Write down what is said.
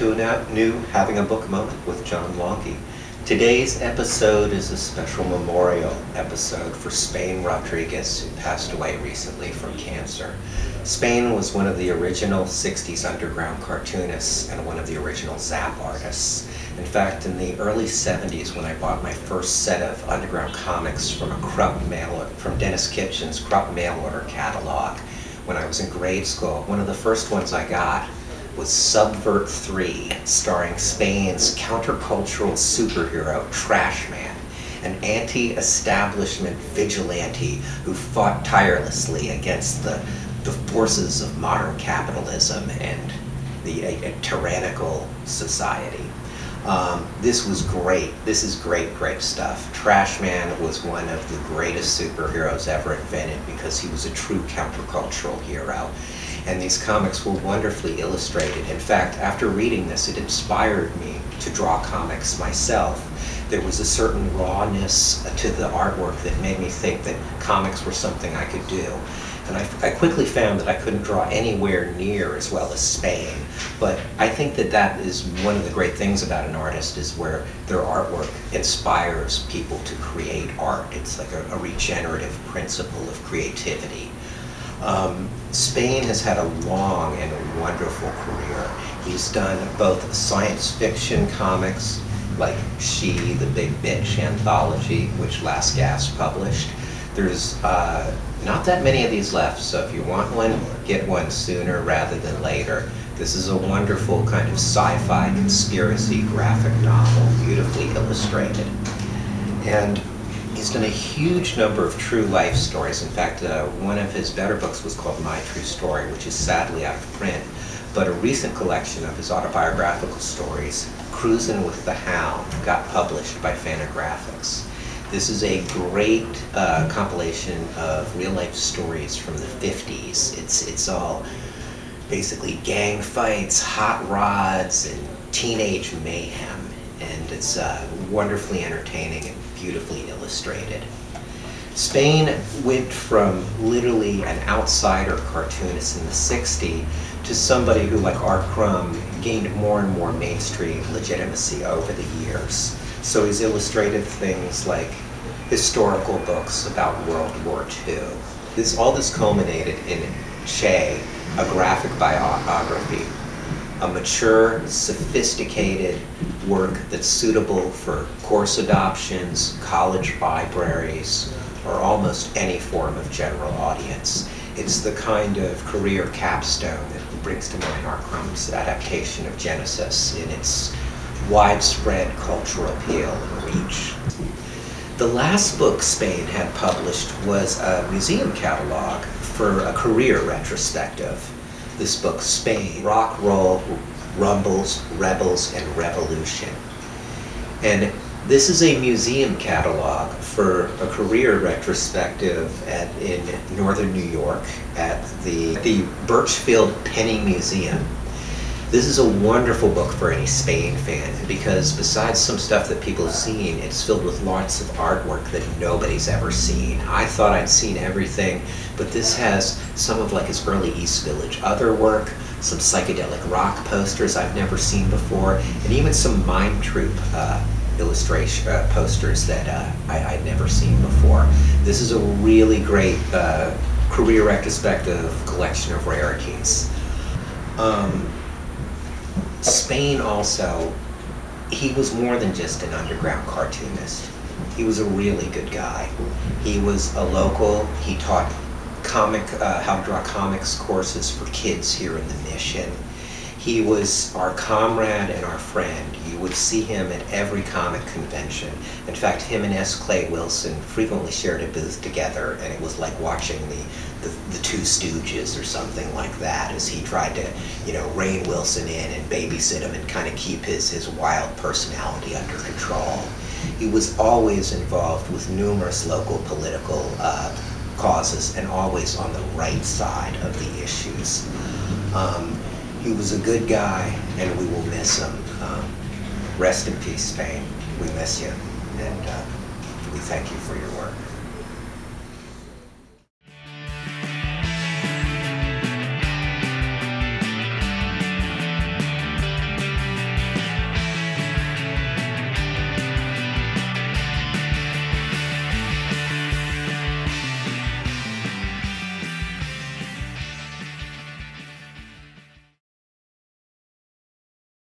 to a new Having a Book Moment with John Longhi. Today's episode is a special memorial episode for Spain Rodriguez, who passed away recently from cancer. Spain was one of the original 60s underground cartoonists and one of the original Zap artists. In fact, in the early 70s, when I bought my first set of underground comics from from Dennis Kitchen's Krupp mail order catalog, when I was in grade school, one of the first ones I got was Subvert 3, starring Spain's countercultural superhero, Trashman, an anti-establishment vigilante who fought tirelessly against the forces of modern capitalism and a tyrannical society. This was great. This is great stuff. Trashman was one of the greatest superheroes ever invented because he was a true countercultural hero. And these comics were wonderfully illustrated. In fact, after reading this, it inspired me to draw comics myself. There was a certain rawness to the artwork that made me think that comics were something I could do. And I quickly found that I couldn't draw anywhere near as well as Spain. But I think that that is one of the great things about an artist, is where their artwork inspires people to create art. It's like a regenerative principle of creativity. Spain has had a long and wonderful career. He's done both science fiction comics, like She, the Big Bitch anthology, which Last Gasp published. There's not that many of these left, so if you want one, get one sooner rather than later. This is a wonderful kind of sci-fi conspiracy graphic novel, beautifully illustrated. And he's done a huge number of true life stories. In fact, one of his better books was called My True Story, which is sadly out of print. But a recent collection of his autobiographical stories, Cruisin With the Hound, got published by Fantagraphics. This is a great compilation of real-life stories from the 50s. It's all basically gang fights, hot rods, and teenage mayhem. And it's wonderfully entertaining and beautifully illustrated. Spain went from literally an outsider cartoonist in the 60s to somebody who, like Art Crumb, gained more and more mainstream legitimacy over the years. So he's illustrated things like historical books about World War II. All this culminated in Che, a graphic biography, a mature, sophisticated work that's suitable for course adoptions, college libraries, or almost any form of general audience. It's the kind of career capstone that brings to mind Art Crumb's adaptation of Genesis in its widespread cultural appeal and reach. The last book Spain had published was a museum catalog for a career retrospective. This book, Spain, Rock, Roll, Rumbles, Rebels, and Revolution. And this is a museum catalog for a career retrospective in northern New York at the Birchfield Penny Museum. This is a wonderful book for any Spain fan, because besides some stuff that people have seen, it's filled with lots of artwork that nobody's ever seen. I thought I'd seen everything, but this has some of like his early East Village other work, some psychedelic rock posters I've never seen before, and even some Mime Troupe illustration posters that I'd never seen before. This is a really great career retrospective collection of rarities. Spain also, he was more than just an underground cartoonist. He was a really good guy. He was a local. He taught how to draw comics courses for kids here in the Mission. He was our comrade and our friend. You would see him at every comic convention. In fact, him and S. Clay Wilson frequently shared a booth together, and it was like watching the Two Stooges or something like that, as he tried to, rein Wilson in and babysit him and kind of keep his wild personality under control. He was always involved with numerous local political causes and always on the right side of the issues. He was a good guy, and we will miss him. Rest in peace, Spain. We miss you, and we thank you for your work.